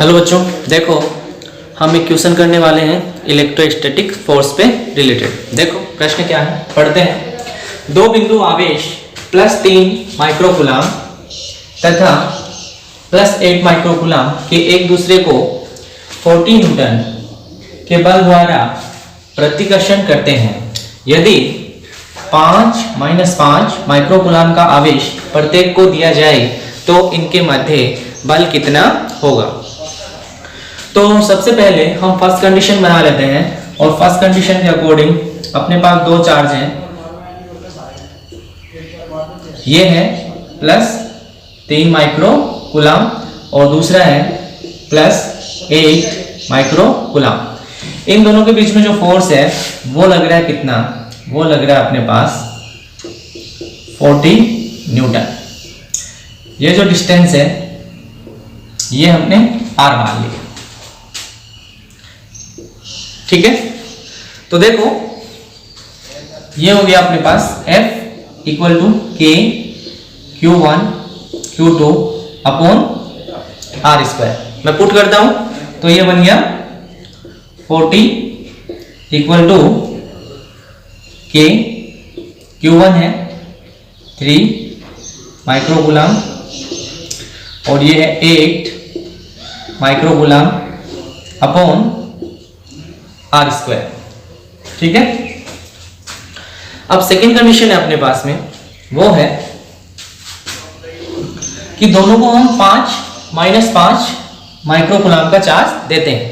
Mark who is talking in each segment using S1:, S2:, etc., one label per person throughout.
S1: Hello बच्चों, देखो हम एक क्वेश्चन करने वाले हैं इलेक्ट्रोस्टैटिक फोर्स पे रिलेटेड। देखो प्रश्न क्या है, पढ़ते हैं। दो बिंदु आवेश +3 माइक्रोकूलाम तथा +8 माइक्रोकूलाम के एक दूसरे को 40 न्यूटन के बल द्वारा प्रतिकर्षण करते हैं। यदि 5 माइक्रोकूलाम का आवेश प्रत्येक को दिया जाए तो इनके मध्य बल कितना होगा। तो सबसे पहले हम फर्स्ट कंडीशन बना लेते हैं और फर्स्ट कंडीशन के अकॉर्डिंग अपने पास दो चार्ज हैं, ये है +3 माइक्रोकूलाम और दूसरा है +8 माइक्रोकूलाम। इन दोनों के बीच में जो फोर्स है वो लग रहा है कितना, वो लग रहा है अपने पास 40 न्यूटन। ये जो डिस्टेंस है ये हमने R मान लिया, ठीक है। तो देखो ये हो गया अपने पास F = K Q1 Q2 upon R²। मैं पुट करता हूं तो ये बन गया 40 = K Q1 है 3 माइक्रोकूलाम और ये है 8 माइक्रोकूलाम अपॉन R², ठीक है। अब सेकेंड कंडीशन है अपने पास में, वो है कि दोनों को हम 5 माइक्रोकूलाम का चार्ज देते हैं।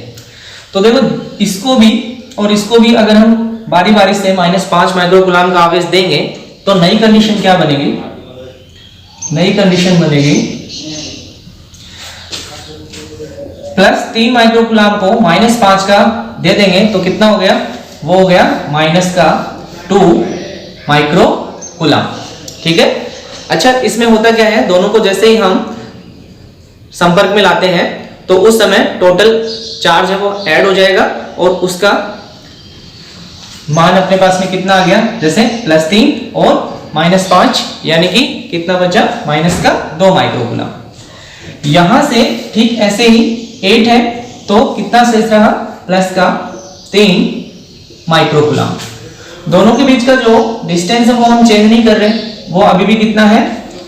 S1: तो देखो इसको भी और इसको भी अगर हम बारी बारी से -5 माइक्रोकूलाम का आवेश देंगे तो नई कंडीशन क्या बनेगी, नई कंडीशन बनेगी +3 माइक्रोकूलाम को -5 का दे देंगे तो कितना हो गया, वो हो गया -2 माइक्रोकूलाम, ठीक है। अच्छा, इसमें होता क्या है, दोनों को जैसे ही हम संपर्क में लाते हैं तो उस समय टोटल चार्ज है वो ऐड हो जाएगा और उसका मान अपने पास में कितना आ गया, जैसे +3 और -5 यानी कि कितना बचा, -2 माइक्रोकूलाम। यहां से ठीक ऐसे ही 8 है तो कितना शेष रहा, +3 माइक्रोकूलाम। दोनों के बीच का जो डिस्टेंस है वो हम चेंज नहीं कर रहे, वो अभी भी कितना है,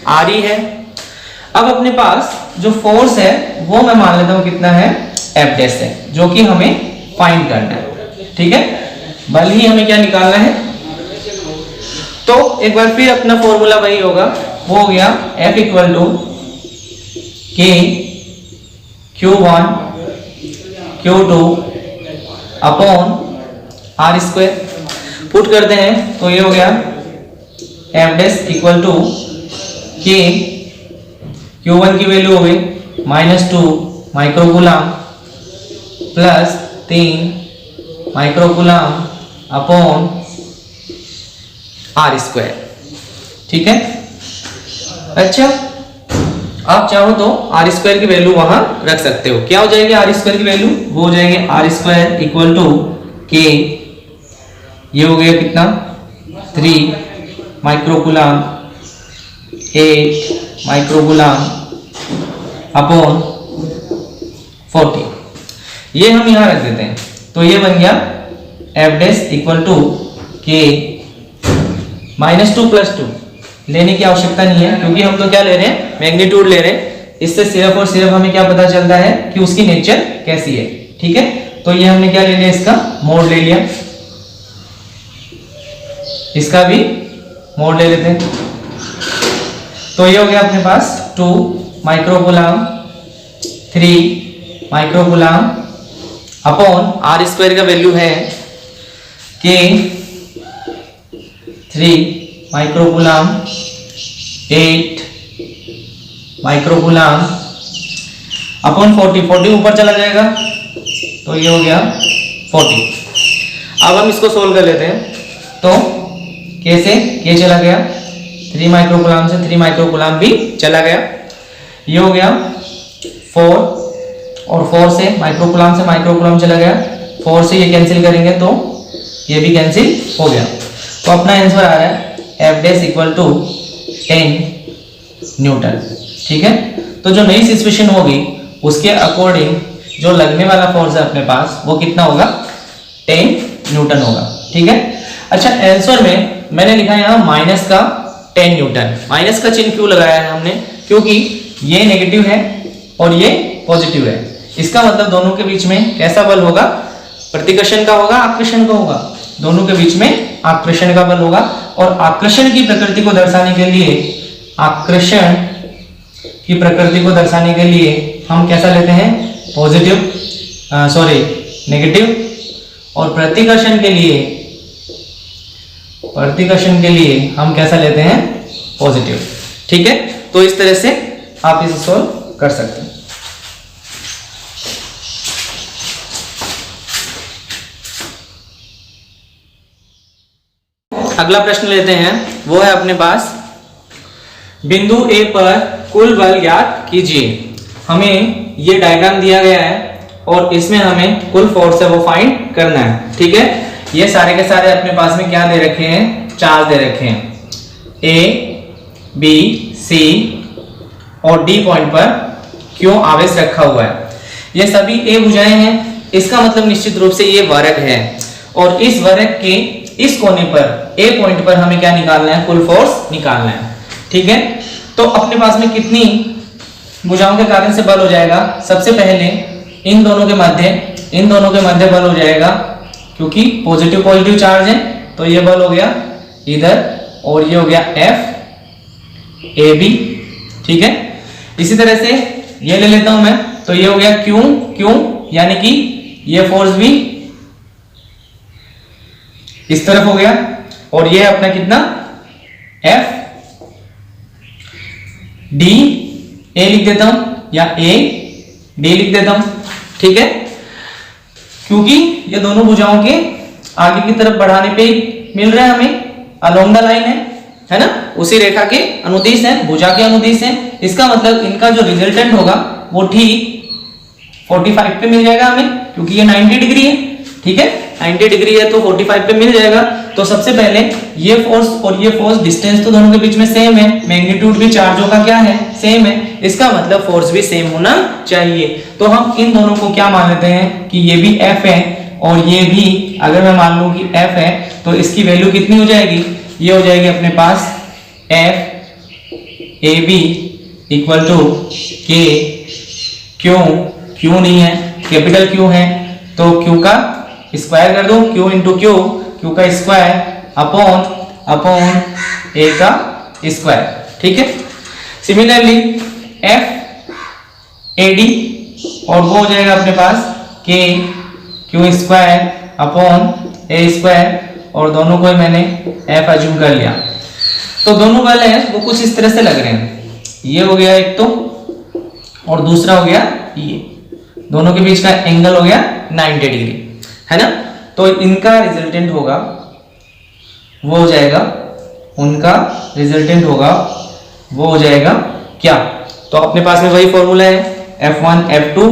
S1: R ही है। अब अपने पास जो फोर्स है वो मैं मान लेता हूं कितना है, F' है, जो कि हमें फाइंड करना है, ठीक है। बल ही हमें क्या निकालना है। तो एक बार फिर अपना फॉर्मूला वही होगा, वो हो गया F = K Q1 Q2 upon R²। Put करते हैं तो ये हो गया F' = K Q1 की वैल्यू हो गई -2 माइक्रोकूलाम +3 माइक्रोकूलाम अपॉन R², ठीक है। अच्छा, आप चाहो तो R² की वैल्यू वहां रख सकते हो। क्या हो जाएगी R² की वैल्यू, वो हो जाएगी R² = K, ये हो गया कितना 3 माइक्रोकूलाम 8 माइक्रोकूलाम अपॉन 40। ये हम यहां रख देते हैं तो ये बन गया F' = K -2 + 2 लेने की आवश्यकता नहीं है क्योंकि हम तो क्या ले रहे हैं, मैग्नीट्यूड ले रहे हैं। इससे सिर्फ और सिर्फ हमें क्या पता चलता है कि उसकी नेचर कैसी है, ठीक है। तो ये हमने क्या ले लिया, इसका मोड ले लिया, इसका भी मोड ले लेते हैं। तो ये हो गया अपने पास 2 माइक्रोकूलाम 3 माइक्रोकूलाम अपॉन R² का वैल्यू है K 3 माइक्रोकूलाम 8 माइक्रोकूलाम अपॉन 40 ऊपर चला जाएगा तो ये हो गया 40। अब हम इसको सोल्व कर लेते हैं तो K से K चला गया, 3 माइक्रोकूलाम से 3 माइक्रोकूलाम भी चला गया, ये हो गया 4 और 4 से माइक्रोकूलाम चला गया, 4 से ये कैंसिल करेंगे तो ये भी कैंसिल हो गया। तो अपना आंसर आ रहा है F' = 10 न्यूटन, ठीक है। तो जो नई सिचुएशन होगी उसके अकॉर्डिंग जो लगने वाला फोर्स है अपने पास वो कितना होगा, 10 न्यूटन होगा। ठीक है। अच्छा, आंसर में मैंने लिखा है यहाँ माइनस का 10 न्यूटन। माइनस का चिन्ह क्यों लगाया है हमने, क्योंकि ये नेगेटिव है और ये पॉजिटिव है। इसका मतलब दोनों के बीच में कैसा बल होगा, प्रतिकर्षण का होगा, आकर्षण का होगा, दोनों के बीच में आकर्षण का बल होगा। और आकर्षण की प्रकृति को दर्शाने के लिए, आकर्षण की प्रकृति को दर्शाने के लिए हम कैसा लेते हैं, पॉजिटिव, नेगेटिव। और प्रतिकर्षण के लिए हम कैसा लेते हैं, पॉजिटिव। ठीक है। तो इस तरह से आप इसे सोल्व कर सकते हैं। अगला प्रश्न लेते हैं, वो है अपने पास बिंदु ए पर कुल बल ज्ञात कीजिए। हमें ये डायग्राम दिया गया है और इसमें हमें कुल फोर्स है वो फाइंड करना है। ठीक है। ये सारे के सारे अपने पास में क्या दे रखे हैं, चार्ज दे रखे हैं। ए, बी, सी और डी पॉइंट पर क्यों आवेश रखा हुआ है। ये सभी ए भुजाएं हैं। इसका मतलब निश्चित रूप से ये वर्ग है और इस वर्ग के इस कोने पर ए पॉइंट पर हमें क्या निकालना है, कुल फोर्स निकालना है। ठीक है। तो अपने पास में कितनी भुजाओं के कारण से बल हो जाएगा, सबसे पहले इन दोनों के मध्य बल हो जाएगा, क्योंकि पॉजिटिव पॉजिटिव चार्ज है तो ये बल हो गया इधर और ये हो गया एफ ए बी। ठीक है। इसी तरह से ये ले लेता हूं मैं, तो ये हो गया क्यू क्यू, यानी कि ये फोर्स भी इस तरफ हो गया और ये अपना कितना, एफ डी ए लिख देता हूं या ए डी लिख देता हूं। ठीक है। क्योंकि ये दोनों भुजाओं के आगे की तरफ बढ़ाने पे मिल रहा है हमें, अलोंग द लाइन है ना, उसी रेखा के अनुदिश है, भुजा के अनुदिश है। इसका मतलब इनका जो रिजल्टेंट होगा वो ठीक 45 पे मिल जाएगा हमें, क्योंकि ये 90 डिग्री है। ठीक है। 90 डिग्री है तो 45 पे मिल जाएगा। तो सबसे पहले ये फोर्स और ये फोर्स, डिस्टेंस तो दोनों के बीच में सेम है, मैग्नीट्यूड भी चार्जों का क्या है, सेम है। इसका मतलब फोर्स भी सेम होना चाहिए। तो हम इन दोनों को क्या मान लेते हैं कि ये भी F है और ये भी, अगर मैं मान लूं कि F है तो इसकी वैल्यू कितनी हो जाएगी, ये हो जाएगी अपने पास F A B equal to K Q, Q नहीं है, कैपिटल क्यू है तो क्यू का स्क्वायर कर दो, क्यू इंटू क्यू, क्यू का स्क्वायर अपॉन ए का स्क्वायर। ठीक है। सिमिलरली एफ ए डी और वो हो जाएगा अपने पास के Q square upon A square, और दोनों को मैंने एफ अज्यूम कर लिया। तो दोनों बल है वो कुछ इस तरह से लग रहे हैं, ये हो गया एक तो, और दूसरा हो गया ये, दोनों के बीच का एंगल हो गया 90 डिग्री, है ना। तो इनका रिजल्टेंट होगा वो हो जाएगा, उनका रिजल्टेंट होगा वो हो जाएगा क्या, तो अपने पास में वही फॉर्मूला है, F1 F2,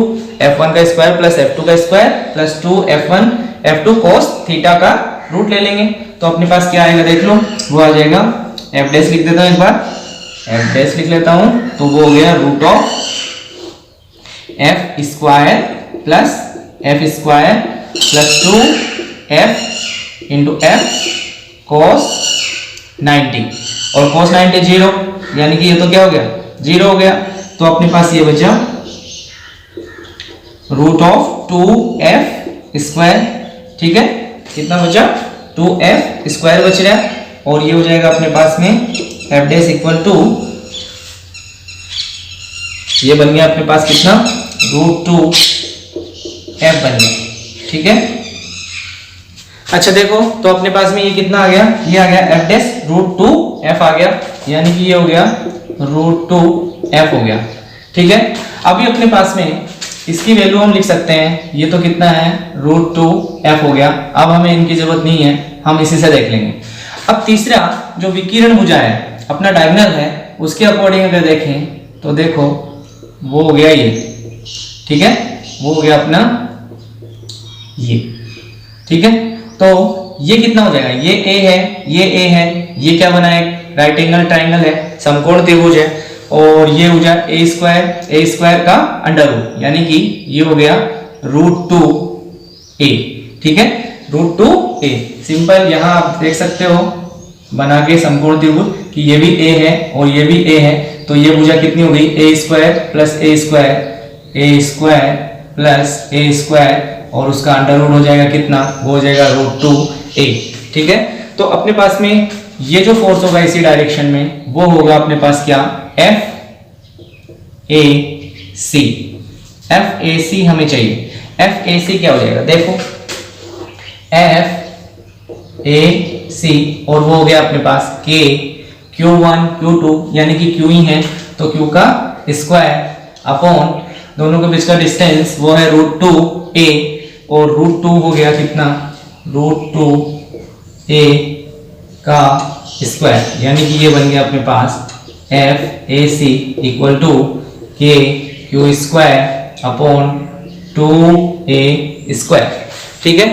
S1: F1 का स्क्वायर प्लस F2 का square plus 2 F1 F2 cos theta का रूट ले लेंगे। तो अपने पास क्या आएगा देख लो, वो आ जाएगा F डैश, लिख देता हूं एक बार, F डैश लिख लेता हूं, तो वो हो गया root of F square plus F square plus 2F into F cos 90, और cos 90 जीरो, यानी कि ये तो क्या हो गया, जीरो हो गया। तो अपने पास ये बचा रूट ऑफ 2F स्क्वायर। ठीक है। कितना बचा, 2F स्क्वायर बच रहा है, और ये हो जाएगा अपने पास में F डैश इक्वल टू, ये बन गया अपने पास कितना, रूट 2F बन गया। ठीक है। अच्छा देखो, तो अपने पास में ये कितना आ गया, ये आ गया F डैश रूट 2F आ गया, यानी कि ये हो गया रूट 2F हो गया। ठीक है। अभी अपने पास में इसकी वैल्यू हम लिख सकते हैं, ये तो कितना है, रूट 2F हो गया। अब हमें इनकी जरूरत नहीं है, हम इसी से देख लेंगे। अब तीसरा जो विकिरण भुजा है, अपना डायगोनल है, उसके अकॉर्डिंग अगर देखें तो देखो वो हो गया ये, ठीक है, वो हो गया अपना ये। ठीक है। तो ये कितना हो जाएगा, ये A है, ये A है, ये क्या बना है, राइट एंगल ट्राइंगल है, समकोण त्रिभुज है, और ये हो जाए A स्क्वायर का अंडर रूट, यानी कि ये हो गया √2a, ठीक है, √2a। सिंपल, यहां आप देख सकते हो बना के समकोण त्रिभुज कि ये भी a है और ये भी a है, तो ये भुजा कितनी हो गई, a² प्लस a² और उसका अंडर रूट हो जाएगा कितना, वो हो जाएगा √2a, ठीक है। तो अपने पास में ये जो फोर्स होगा इसी डायरेक्शन में वो होगा अपने पास क्या, FAC हमें चाहिए। FAC क्या हो जाएगा, देखो FAC और वो हो गया अपने पास K, Q1 Q2 यानी कि Q ही है तो Q का स्क्वायर अपॉन दोनों के बीच का डिस्टेंस वो है √2a और √2 हो गया कितना, √2a का स्क्वायर, यानी कि ये बन गया अपने पास FAC equal to KQ² upon 2a², ठीक है।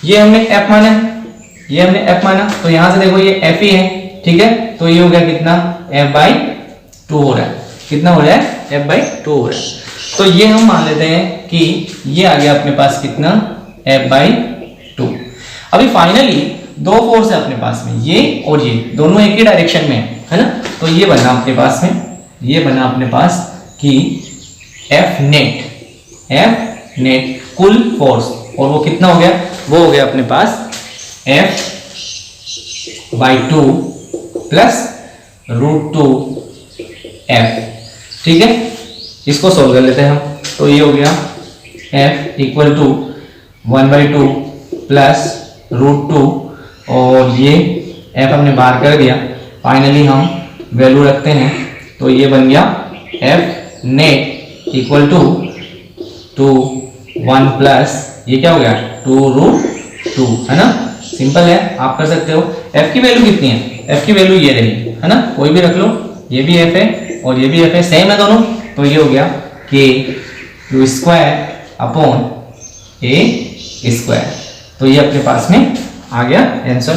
S1: ये हमने F माना है, ये हमने F माना, तो यहां से देखो ये F ही है, ठीक है, तो ये हो गया कितना, F/2 हो रहा है, कितना हो रहा है, F/2 हो रहा है। तो ये हम मान लेते हैं कि ये आ गया अपने पास कितना, F/2। अभी फाइनली दो फोर्स है अपने पास में, ये और ये दोनों एक ही डायरेक्शन में है ना, तो ये बना अपने पास में, ये बना अपने पास कि F नेट कुल फोर्स, और वो कितना हो गया, वो हो गया अपने पास F/2 प्लस √2F, ठीक है। इसको सोल्व कर लेते हैं हम, तो ये हो गया F इक्वल टू 1/2 प्लस √2 और ये F हमने बाहर कर दिया, फाइनली हम वैल्यू रखते हैं तो ये बन गया F net equal to 1 plus ये क्या हो गया 2√2, है ना, सिंपल है, आप कर सकते हो। F की वैल्यू कितनी है, F की वैल्यू ये रही, है ना, कोई भी रख लो, ये भी F है और ये भी F है, सेम है दोनों, तो ये हो गया KQ² अपॉन a², तो ये अपने पास में आ गया आंसर।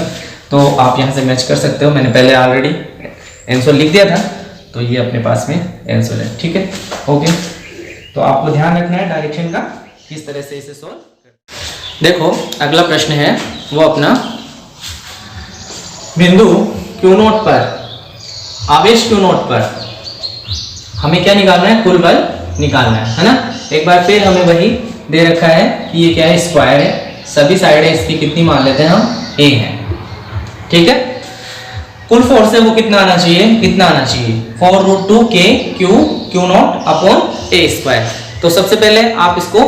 S1: तो आप यहां से मैच कर सकते हो, मैंने पहले ऑलरेडी आंसर लिख दिया था, तो ये अपने पास में आंसर है, ठीक है, ओके। तो आपको ध्यान रखना है डायरेक्शन का, किस तरह से इसे सोल्व। देखो अगला प्रश्न है वो अपना बिंदु Q0 पर, आवेश Q0 पर हमें क्या निकालना है, कुल बल निकालना है ना। एक बार फिर हमें वही दे रखा है कि ये क्या है, स्क्वायर है, सभी साइडें इसकी कितनी मान लेते हैं हम, a है, ठीक है। कुल फोर्स है वो कितना आना चाहिए, कितना आना चाहिए, 4√2 Q0 अपॉन a²। तो सबसे पहले आप इसको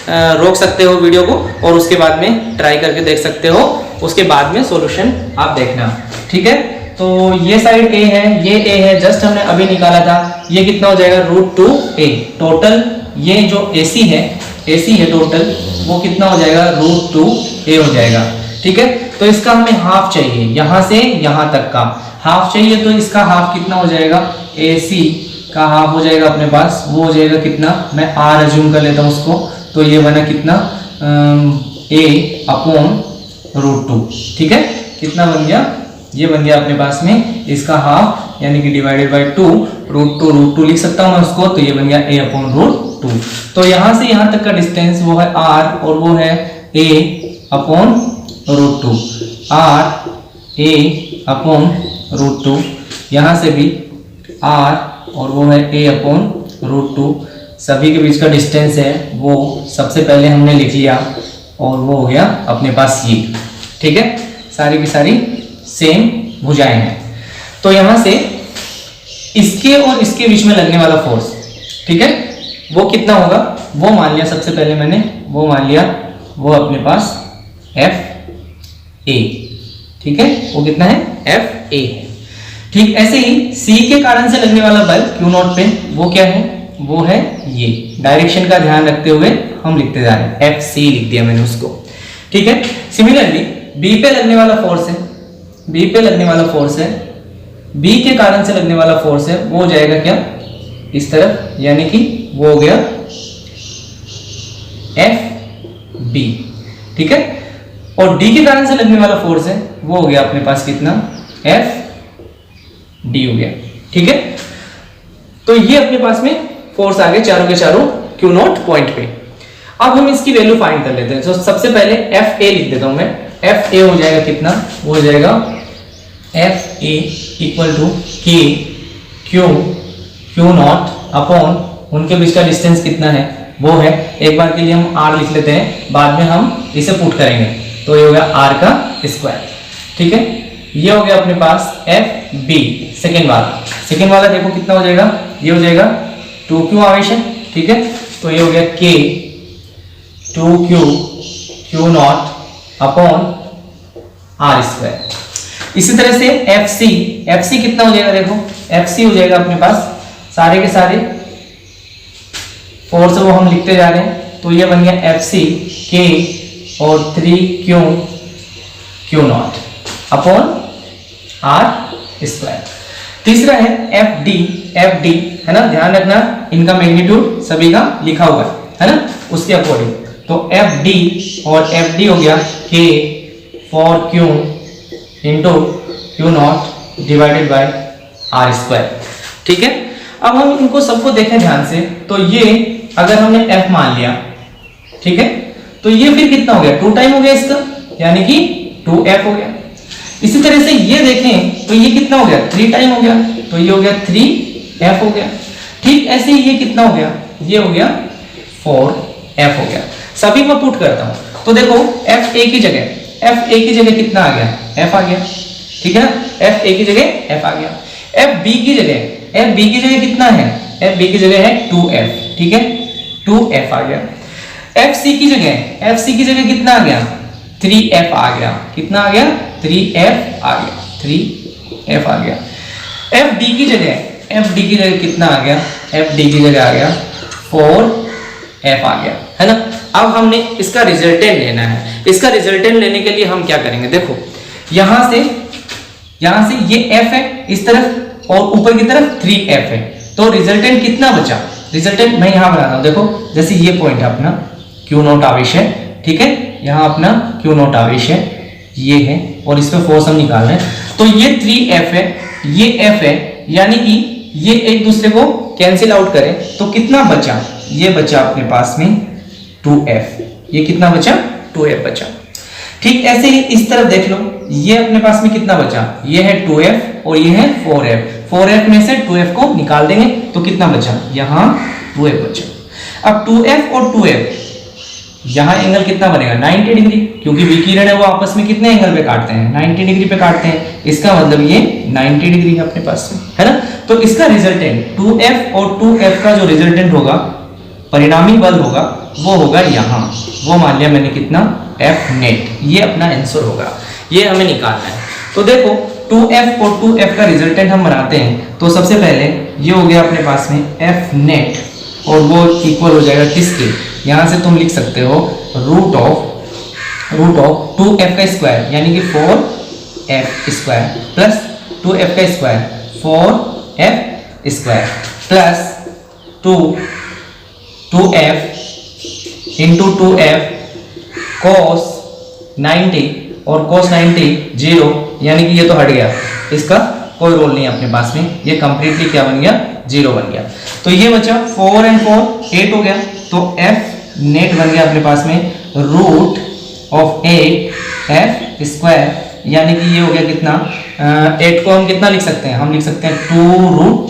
S1: रोक सकते हो वीडियो को और उसके बाद में ट्राई करके देख सकते हो, उसके बाद में सॉल्यूशन आप देखना, ठीक है। तो ये साइड a है, ये a है, जस्ट हमने अभी निकाला था, ये कितना हो जाएगा, √2a। टोटल ये जो AC है टोटल, वो कितना हो जाएगा, √2a हो जाएगा, ठीक है। तो इसका हमें हाफ चाहिए, यहां से यहां तक का हाफ चाहिए, तो इसका हाफ कितना हो जाएगा, AC का हाफ हो जाएगा अपने पास, वो हो जाएगा कितना, मैं R अज्यूम कर लेता हूं उसको, तो ये बना कितना, a अपॉन √2, ठीक है। कितना बन गया, ये बन गया अपने पास में इसका हाफ, यानी कि डिवाइडेड बाय 2, √2 लिख सकता हूं मैं उसको, तो ये बन गया a अपॉन √2। तो यहां से यहां तक का डिस्टेंस वो है r और वो है a upon √2, r a upon √2, यहां से भी r और वो है a अपॉन √2, सभी के बीच का डिस्टेंस है वो सबसे पहले हमने लिख लिया और वो हो गया अपने पास ये, ठीक है। सारी की सारी सेम भुजाएं हैं, तो यहां से इसके और इसके बीच में लगने वाला फोर्स, ठीक है, वो कितना होगा, वो मान लिया सबसे पहले मैंने, वो मान लिया वो अपने पास FA, ठीक है, वो कितना है, FA है, ठीक। ऐसे ही C के कारण से लगने वाला बल Q0 पे, वो क्या है, वो है ये, डायरेक्शन का ध्यान रखते हुए हम लिखते जा रहे हैं, FC लिख दिया मैंने उसको, ठीक है। सिमिलरली B पे लगने वाला फोर्स है, B पे लगने वाला फोर्स है, B के कारण से लगने वाला फोर्स है, वो हो जाएगा क्या, इस तरफ, यानी कि वो हो गया FB, ठीक है। और D के कारण से लगने वाला फोर्स है, वो हो गया अपने पास कितना, FD हो गया, ठीक है। तो ये अपने पास में फोर्स आ गए चारों के चारों Q0 पॉइंट पे। अब हम इसकी वैल्यू फाइंड कर लेते हैं। तो सबसे पहले एफ ए लिख देता हूं मैं। एफ ए हो जाएगा कितना, वो हो जाएगा F A equal to K Q Q not upon उनके बीच का डिस्टेंस कितना है वो है, एक बार के लिए हम आर लिख लेते हैं, बाद में हम इसे पुट करेंगे। तो ये हो गया आर का स्क्वायर। ठीक है, ये हो गया अपने पास एफ बी सेकेंड वाला देखो कितना हो जाएगा, ये हो जाएगा 2q आवेश है। ठीक है, तो ये हो गया k 2q q not upon R square. इसी तरह से एफ सी कितना हो जाएगा, देखो एफ सी हो जाएगा अपने पास सारे के सारे फोर्स वो हम लिखते जा रहे हैं। तो ये बन गया एफ सी के और 3q q not upon R square. तीसरा है एफ डी है ना, ध्यान रखना इनका मैग्नीट्यूड सभी का लिखा हुआ है ना, उसके अकॉर्डिंग। तो एफ डी और एफ डी हो गया K 4q into Q not divided by R square. ठीक है, अब हम इनको सबको देखें ध्यान से। तो ये अगर हमने f मान लिया, ठीक है, तो ये फिर कितना हो गया, 2 टाइम हो गया इसका, यानी कि 2f हो गया। इसी तरह से ये देखें तो ये कितना हो गया, 3 टाइम हो गया, तो ये हो गया 3f हो गया। ठीक ऐसे ही ये कितना हो गया, ये हो गया 4f हो गया। सभी मैं पुट करता हूं। तो देखो f a की जगह कितना आ गया, f आ गया। ठीक है ना, f a की जगह f आ गया। f b की जगह कितना है, f b की जगह है 2f। ठीक है, 2f आ गया। f c की जगह कितना आ गया, 3f आ गया। कितना आ गया, 3f आ गया, 3f आ गया। f d की जगह कितना आ गया, f d की जगह आ गया 4f आ गया, है ना। अब हमने इसका रिजल्टेंट लेना है। इसका रिजल्टेंट लेने के लिए हम क्या करेंगे, देखो यहां से ये f है इस तरफ और ऊपर की तरफ 3f है, तो रिजल्टेंट कितना बचा, रिजल्टेंट मैं यहां बना रहा हूं। देखो जैसे ये पॉइंट है अपना Q नॉट आवेश है, ठीक है, यहां अपना Q नॉट आवेश है, ये है, और इस पे फोर्स हम निकाल रहे हैं। तो ये 3f है, ये f है, यानी कि ये एक दूसरे को कैंसिल आउट करें तो कितना बचा, ये बचा अपने पास में 2f। ये कितना बचा, 2f बचा। ठीक ऐसे ही इस तरफ देख लो, ये अपने पास में कितना बचा, ये है 2f और ये है 4f। 4f में से 2f को निकाल देंगे तो कितना बचा, यहां 2f बचा। अब 2f और 2f यहां एंगल कितना बनेगा, 90 डिग्री, क्योंकि विकिरण है वो आपस में कितने एंगल पे काटते हैं, 90 डिग्री पे काटते हैं। इसका मतलब ये 90 डिग्री है अपने पास में, है ना। तो इसका रिजल्टेंट 2f और 2f का जो रिजल्टेंट होगा, परिणामी बल होगा, वो होगा यहां, वो मान लिया मैंने कितना, f नेट। ये अपना आंसर होगा, ये हमें निकालना है। तो देखो 2f और 2f का रिजल्टेंट हम बनाते हैं। तो सबसे पहले ये हो गया अपने पास में f नेट, और वो इक्वल हो जाएगा किसके, यहां से तुम लिख सकते हो रूट ऑफ 2f का स्क्वायर, यानी कि 4f स्क्वायर प्लस 2f का square 4f square plus 2f into 2f cos 90 और cos 90 0, यानी कि ये तो हट गया, इसका कोई रोल नहीं है अपने पास में, ये कंप्लीटली क्या बन गया, 0 बन गया। तो ये बचा 4 and 4 8 हो गया। तो f नेट बन गया अपने पास में रूट ऑफ 8f स्क्वायर, यानी कि ये हो गया कितना, 8 को हम कितना लिख सकते हैं, हम लिख सकते हैं 2 रूट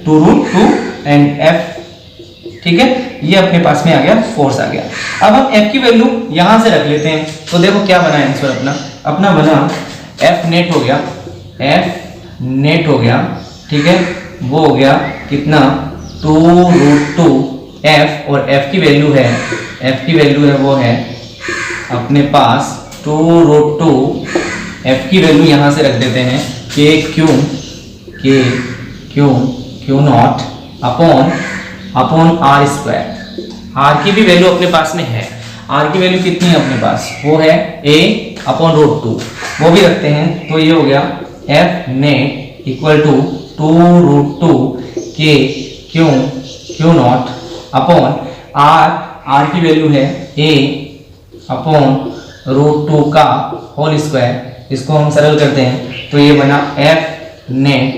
S1: 2 एंड f। ठीक है, ये अपने पास में आ गया, फोर्स आ गया। अब हम f की वैल्यू यहां से रख लेते हैं। तो देखो क्या बना आंसर अपना बना f नेट हो गया, f नेट हो गया, ठीक है, वो हो गया कितना 2 रूट 2 f, और f की वैल्यू है वो है अपने पास 2 रूट 2, f की वैल्यू यहां से रख देते हैं Q not upon R square. R की भी वैल्यू अपने पास में है, आर की वैल्यू कितनी है अपने पास, वो है a अपॉन रूट 2, वो भी रखते हैं। तो ये हो गया f net equal to 2 root 2 Q not upon R की वैल्यू है a अपॉन रूट 2 का होल स्क्वायर। इसको हम सरल करते हैं तो ये बना f net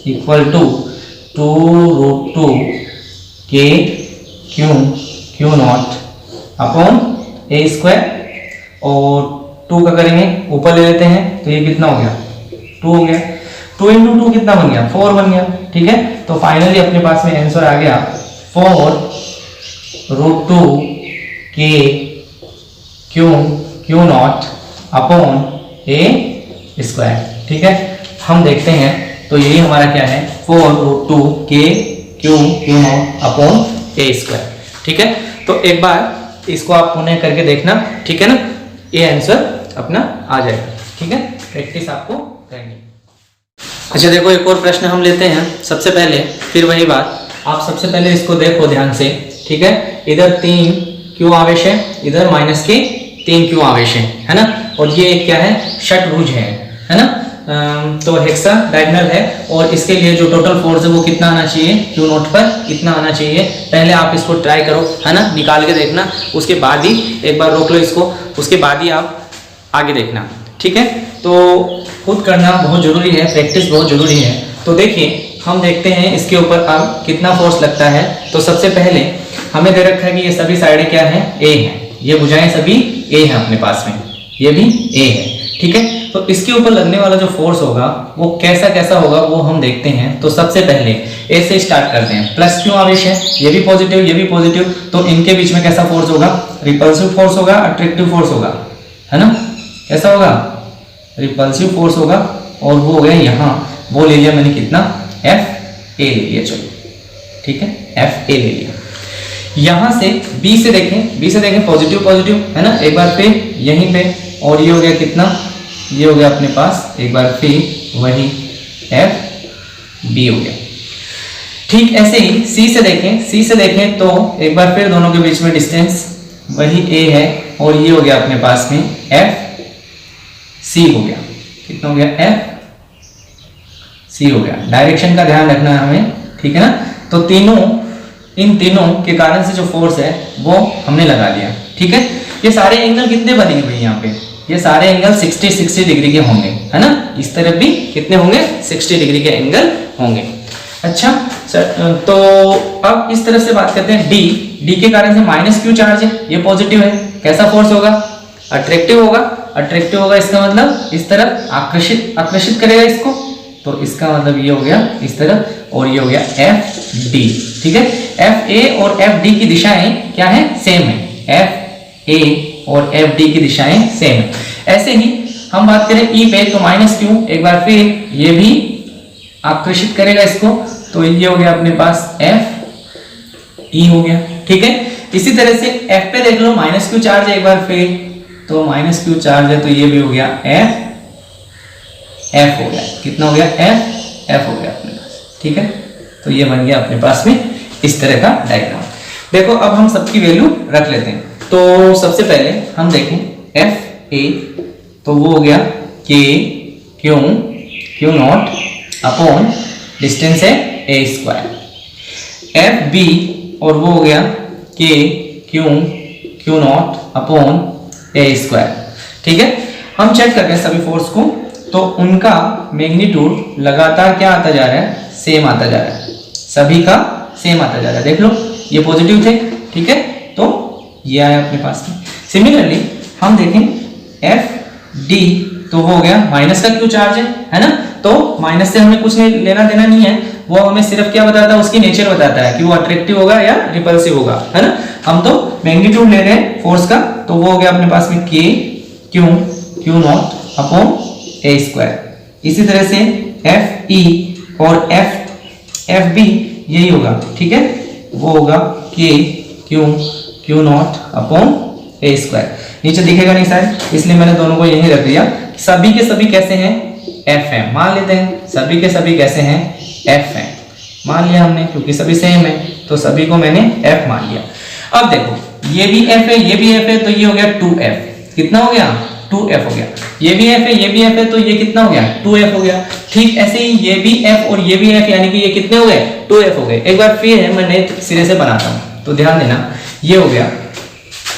S1: equal to 2 root 2 Q not upon A square, और 2 का करेंगे ऊपर ले लेते हैं तो ये कितना हो गया 2 हो गया, 2 इंटू 2 कितना बन गया 4 बन गया। ठीक है, तो फाइनली अपने पास में आंसर आ गया 4√2 के Q not upon A square. ठीक है, हम देखते हैं तो यही हमारा क्या है 4√2 के Q not upon A square. ठीक है, तो एक बार इसको आप पुनः करके देखना, ठीक है ना, ये आंसर अपना आ जाएगा। ठीक है, प्रैक्टिस आपको करेंगे। अच्छा देखो, एक और प्रश्न हम लेते हैं। सबसे पहले फिर वही बात, आप सबसे पहले इसको देखो ध्यान से। ठीक है, इधर 3 क्यू आवेश है, इधर माइनस के 3 क्यू आवेश है ना, और ये क्या है षटभुज है ना, तो हेक्सा डायगोनल है, और इसके लिए जो टोटल फोर्स है वो कितना आना चाहिए क्यू नॉट पर, इतना आना चाहिए। पहले आप इसको ट्राई करो, है ना, निकाल के देखना, उसके बाद ही एक बार रोक लो इसको, उसके बाद ही आप आगे देखना। ठीक है, तो खुद करना बहुत जरूरी है, प्रैक्टिस बहुत जरूरी है। तो देखिए, हम देखते हैं इसके ऊपर अब कितना फोर्स लगता है। तो सबसे पहले हमें दे रखा है कि ये सभी साइडें क्या है ए है, ये भुजाएं सभी ए है अपने पास में, ये भी ए है। ठीक है, तो इसके ऊपर लगने वाला जो फोर्स होगा वो कैसा होगा वो हम देखते हैं। तो सबसे पहले ए से स्टार्ट करते हैं। प्लस क्यू आवेश है, ये भी पॉजिटिव ये भी पॉजिटिव, तो इनके बीच में कैसा फोर्स होगा, रिपल्सिव फोर्स होगा, अट्रैक्टिव फोर्स होगा, है ना, कैसा होगा, रिपल्सिव फोर्स होगा, और वो हो गया यहाँ, वो ले लिया मैंने कितना एफ ए ले लिया, चलो ठीक है, एफ ए ले लिया। यहां से बी से देखें पॉजिटिव है ना, एक बार फिर यहीं पे, और ये हो गया कितना, ये हो गया अपने पास एक बार फिर वही एफ बी हो गया। ठीक ऐसे ही सी से देखें तो एक बार फिर दोनों के बीच में डिस्टेंस वही ए है, और ये हो गया अपने पास में एफ सी हो गया, कितना हो गया एफ सी हो गया। डायरेक्शन का ध्यान रखना है हमें, ठीक है ना। तो इन तीनों के कारण से जो फोर्स है वो हमने लगा लिया, ठीक है। ये सारे एंगल कितने बनेंगे भाई, यहाँ पे ये सारे एंगल 60 डिग्री के होंगे, है ना। इस तरफ भी कितने होंगे, 60 डिग्री के एंगल होंगे। अच्छा सर, तो अब इस तरफ से बात करते हैं डी के कारण से माइनस क्यू चार्ज है, ये पॉजिटिव है, कैसा फोर्स होगा, अट्रैक्टिव होगा। इसका मतलब इस तरफ आकर्षित करेगा इसको, तो इसका मतलब ये हो गया इस तरफ, और ये हो गया एफ डी, ठीक है। एफ ए और एफ डी की दिशाएं क्या है, सेम है, एफ ए और एफ डी की दिशाएं सेम है। ऐसे ही हम बात करें ई पे, तो माइनस क्यू, एक बार फिर ये भी आकर्षित करेगा इसको, तो ये हो गया अपने पास एफ ई हो गया, ठीक है। इसी तरह से एफ पे देख लो, माइनस क्यू चार्ज है एक बार फिर, तो माइनस क्यू चार्ज है, तो ये भी हो गया एफ हो गया, कितना हो गया एफ हो गया अपने पास, ठीक है। तो ये बन गया अपने पास में इस तरह का डायग्राम। देखो अब हम सबकी वैल्यू रख लेते हैं। तो सबसे पहले हम देखें एफ ए, तो वो हो गया के क्यू नॉट अपॉन डिस्टेंस है ए स्क्वायर। एफ बी, और वो हो गया के Q not upon A square, ठीक है। हम चेक करते हैं सभी फोर्स को, तो उनका मैग्नीट्यूड लगातार क्या आता जा रहा है, सेम आता जा रहा है, सभी का सेम आता जा रहा है। देख लो ये पॉजिटिव थे, ठीक है, तो ये आया अपने पास में। सिमिलरली हम देखें एफ डी, तो वो हो गया माइनस का क्यू चार्ज है ना, तो माइनस से हमें कुछ नहीं लेना देना नहीं है, वो हमें सिर्फ क्या बताता है, उसकी नेचर बताता है कि वो अट्रैक्टिव होगा या रिपल्सिव होगा, है ना। हम तो मैग्नीट्यूड ले रहे हैं फोर्स का, तो वो हो गया अपने पास में के Q not upon A square. इसी तरह से एफ ई और एफ बी यही होगा, ठीक है, वो होगा के Q not upon A square. नीचे दिखेगा नहीं शायद, इसलिए मैंने दोनों को यही रख दिया। सभी के सभी कैसे हैं, एफ है, मान लेते हैं सभी के सभी कैसे हैं, एफ है, मान लिया हमने, क्योंकि सभी सेम है, तो सभी को मैंने एफ मान लिया। अब देखो ये भी एफ है, ये भी एफ है, तो ये हो गया 2f, कितना हो गया 2f हो गया। ये भी f है, ये भी f है, तो ये कितना हो गया 2f हो गया। ठीक ऐसे ही ये भी f और ये भी f, यानी कि ये कितने हो गए 2f हो गए। एक बार फिर है मैं नए सिरे से बनाता हूँ, तो ध्यान देना, ये हो गया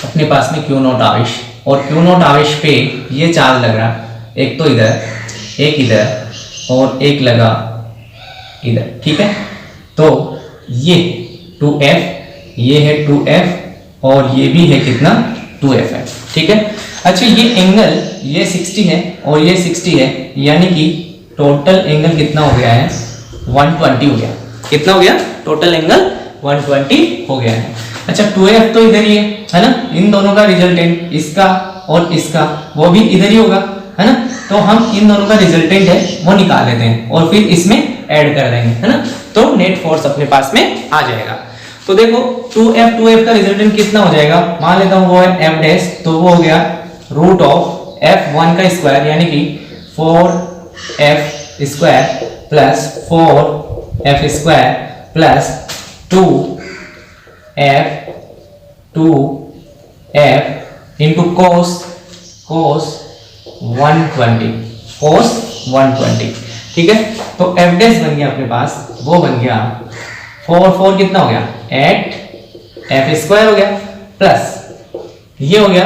S1: अपने पास में क्यू नॉट आवेश, और क्यू नॉट आवेश पे ये चार्ज लग रहा, एक तो इधर, एक इधर, और एक लगा इधर, ठीक है। तो ये 2f, ये है 2f, और ये भी है कितना 2f है, ठीक है। अच्छा ये एंगल ये 60 है और ये 60 है, यानी कि टोटल एंगल कितना हो गया है 120 हो गया। कितना हो गया टोटल एंगल 120 हो गया है। अच्छा 2f तो इधर ही है ना, इन दोनों का रिजल्टेंट इसका और इसका वो भी इधर ही होगा है ना, तो हम इन दोनों का रिजल्टेंट है वो निकाल लेते हैं और फिर इसमें ऐड कर देंगे है ना, तो नेट फोर्स अपने पास में आ जाएगा। तो देखो 2f का रिजल्टेंट कितना हो जाएगा, मान लेता हूं वो है f डैश, तो वो हो गया रूट ऑफ f1 का स्क्वायर यानी कि 4f square plus 4f square plus 2f into cos 120, ठीक है। तो f डैश बन गया अपने पास, वो बन गया 4 कितना हो गया 8f स्क्वायर हो गया प्लस ये हो गया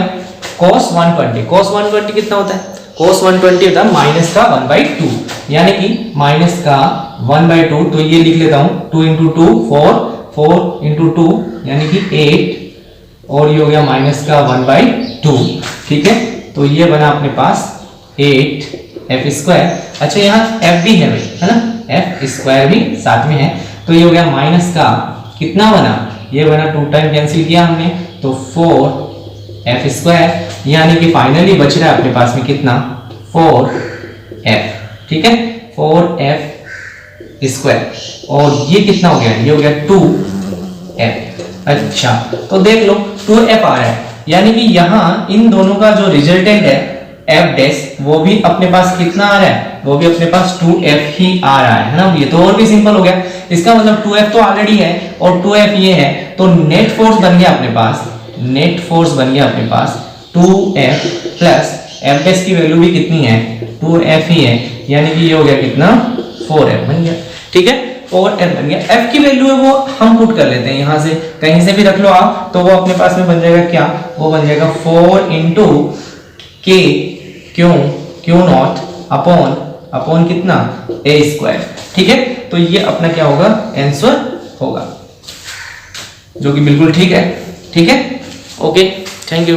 S1: cos 120 कितना होता है, cos 120 होता है माइनस का 1/2 यानी कि माइनस का 1/2, तो ये लिख लेता हूं 2 इंटू 2 4 इंटू 2 यानी कि 8 और ये हो गया माइनस का 1/2, ठीक है। तो ये बना अपने पास 8f स्क्वायर। अच्छा यहाँ f भी है भाई है ना, f स्क्वायर भी साथ में है, तो ये हो गया माइनस का कितना बना, ये बना 2 टाइम कैंसिल किया हमने तो 4f स्क्वायर, यानी कि फाइनली बच रहा है अपने पास में कितना 4f, ठीक है 4f स्क्वायर, और ये कितना हो गया, ये हो गया 2f। अच्छा तो देख लो 2f आ रहा है, यानी कि यहाँ इन दोनों का जो रिजल्टेंट है f डैश वो भी अपने पास कितना आ रहा है, वो भी अपने पास 2f ही आ रहा है ना। ये तो और भी सिंपल हो गया, इसका मतलब 2f तो ऑलरेडी है और 2f ये है, तो नेट फोर्स बन गया अपने पास, नेट फोर्स बन गया अपने पास 2f प्लस f डैश की वैल्यू भी कितनी है 2f ही है, यानी कि ये हो गया कितना 4f बन गया, ठीक है 4f बन गया। f की वैल्यू है वो हम पुट कर लेते हैं, यहाँ से कहीं से भी रख लो आप, तो वो अपने पास में बन जाएगा क्या, वो बन जाएगा 4 into k Q not upon कितना a स्क्वायर, ठीक है। तो ये अपना क्या होगा आंसर होगा, जो कि बिल्कुल ठीक है, ठीक है। Okay thank you.